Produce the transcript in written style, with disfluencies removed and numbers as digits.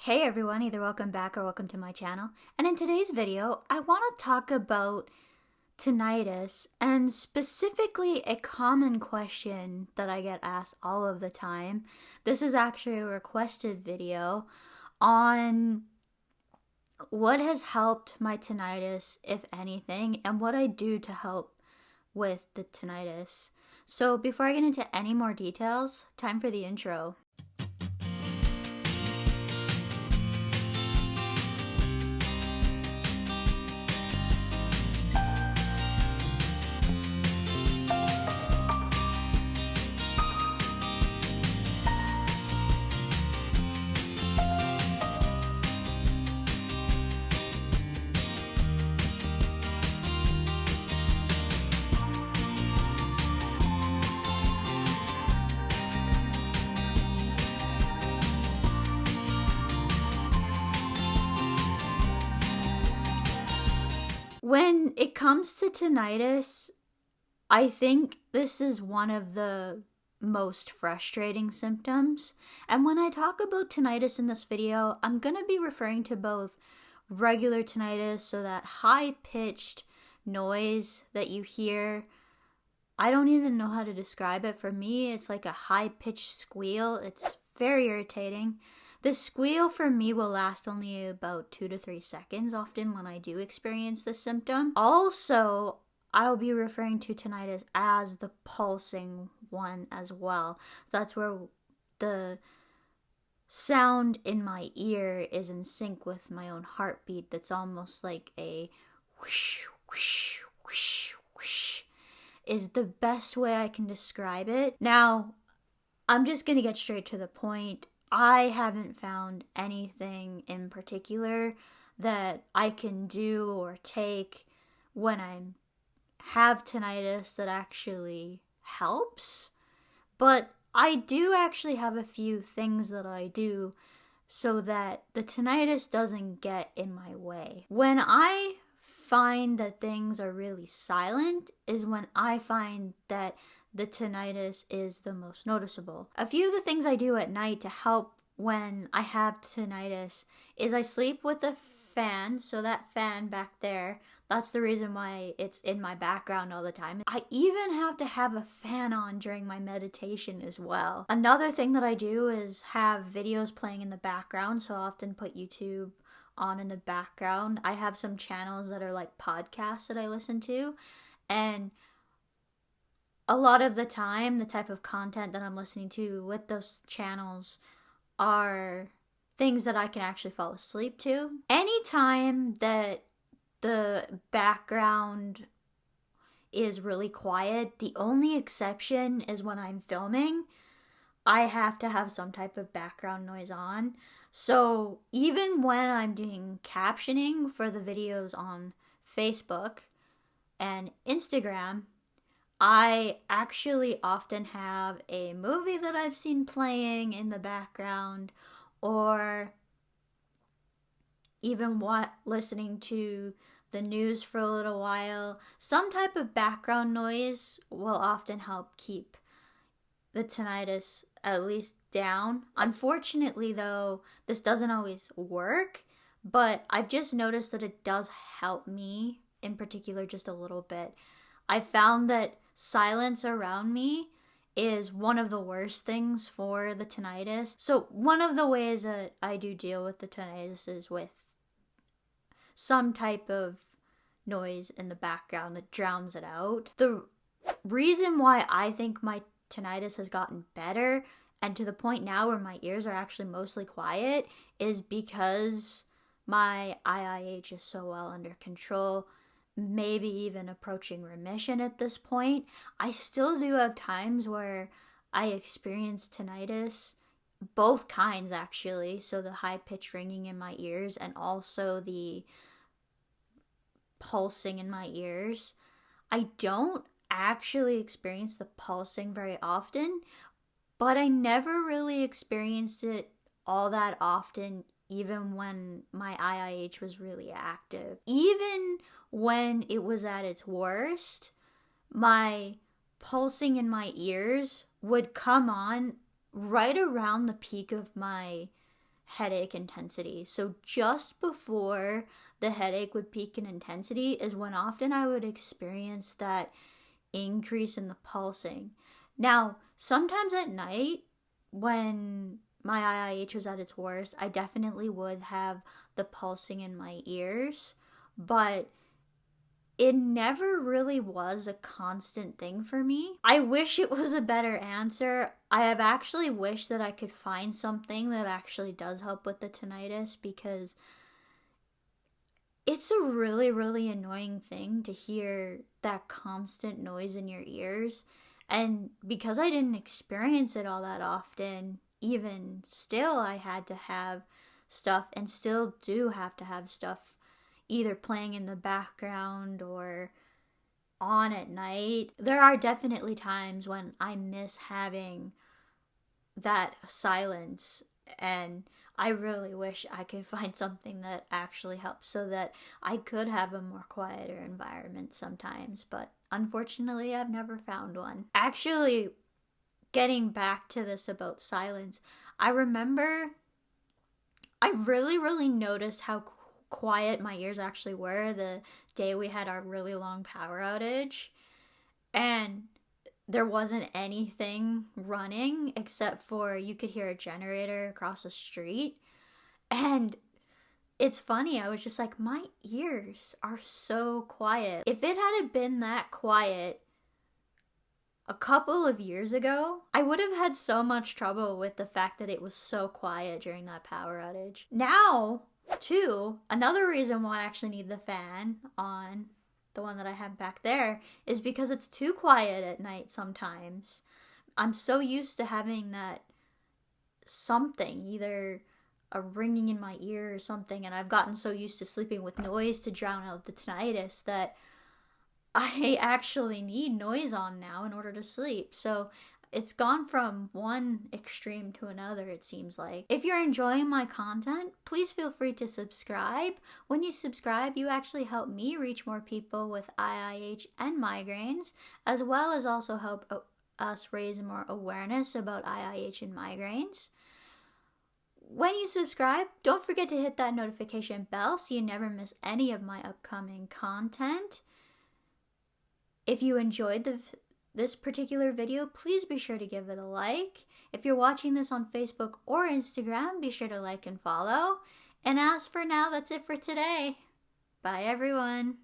Hey everyone, either welcome back or welcome to my channel. And in today's video, I want to talk about tinnitus and specifically a common question that I get asked all of the time. This is actually a requested video on what has helped my tinnitus, if anything, and what I do to help with the tinnitus. So before I get into any more details, time for the intro. When it comes to tinnitus, I think this is one of the most frustrating symptoms. And when I talk about tinnitus in this video, I'm going to be referring to both regular tinnitus, so that high-pitched noise that you hear. I don't even know how to describe it. For me, it's like a high-pitched squeal. It's very irritating. This squeal for me will last only about 2 to 3 seconds often when I do experience this symptom. Also, I'll be referring to tinnitus as the pulsing one as well. That's where the sound in my ear is in sync with my own heartbeat. That's almost like a whoosh, whoosh, whoosh, whoosh, is the best way I can describe it. Now, I'm just going to get straight to the point. I haven't found anything in particular that I can do or take when I have tinnitus that actually helps, but I do actually have a few things that I do so that the tinnitus doesn't get in my way. When I find that things are really silent is when I find that the tinnitus is the most noticeable. A few of the things I do at night to help when I have tinnitus is I sleep with a fan, so that fan back there, that's the reason why it's in my background all the time. I even have to have a fan on during my meditation as well. Another thing that I do is have videos playing in the background, so I often put YouTube on in the background. I have some channels that are like podcasts that I listen to, and a lot of the time, the type of content that I'm listening to with those channels are things that I can actually fall asleep to. Anytime that the background is really quiet, the only exception is when I'm filming. I have to have some type of background noise on. So even when I'm doing captioning for the videos on Facebook and Instagram, I actually often have a movie that I've seen playing in the background, or even listening to the news for a little while. Some type of background noise will often help keep the tinnitus at least down. Unfortunately, though, this doesn't always work, but I've just noticed that it does help me in particular just a little bit. I found that silence around me is one of the worst things for the tinnitus. So one of the ways that I do deal with the tinnitus is with some type of noise in the background that drowns it out. The reason why I think my tinnitus has gotten better and to the point now where my ears are actually mostly quiet is because my IIH is so well under control, maybe even approaching remission at this point. I still do have times where I experience tinnitus, both kinds actually, so the high-pitched ringing in my ears and also the pulsing in my ears. I don't actually experience the pulsing very often, but I never really experienced it all that often, even when my IIH was really active. Even when it was at its worst, my pulsing in my ears would come on right around the peak of my headache intensity. So just before the headache would peak in intensity is when often I would experience that increase in the pulsing. Now, sometimes at night when my IIH was at its worst, I definitely would have the pulsing in my ears, but it never really was a constant thing for me. I wish it was a better answer. I have actually wished that I could find something that actually does help with the tinnitus, because it's a really, really annoying thing to hear that constant noise in your ears. And because I didn't experience it all that often, even still, I had to have stuff, and still do have to have stuff, either playing in the background or on at night. There are definitely times when I miss having that silence, and I really wish I could find something that actually helps so that I could have a more quieter environment sometimes, but unfortunately I've never found one. Actually, getting back to this about silence, I remember I really, really noticed how quiet my ears actually were the day we had our really long power outage, and there wasn't anything running except for you could hear a generator across the street. And it's funny, I was just like, my ears are so quiet. If it had been that quiet a couple of years ago, I would have had so much trouble with the fact that it was so quiet during that power outage. Now, too, another reason why I actually need the fan on, the one that I have back there, is because it's too quiet at night sometimes. I'm so used to having that something, either a ringing in my ear or something, and I've gotten so used to sleeping with noise to drown out the tinnitus that I actually need noise on now in order to sleep. So it's gone from one extreme to another, it seems like. If you're enjoying my content, please feel free to subscribe. When you subscribe, you actually help me reach more people with IIH and migraines, as well as also help us raise more awareness about IIH and migraines. When you subscribe, don't forget to hit that notification bell so you never miss any of my upcoming content. If you enjoyed this particular video, please be sure to give it a like. If you're watching this on Facebook or Instagram, be sure to like and follow. And as for now, that's it for today. Bye, everyone.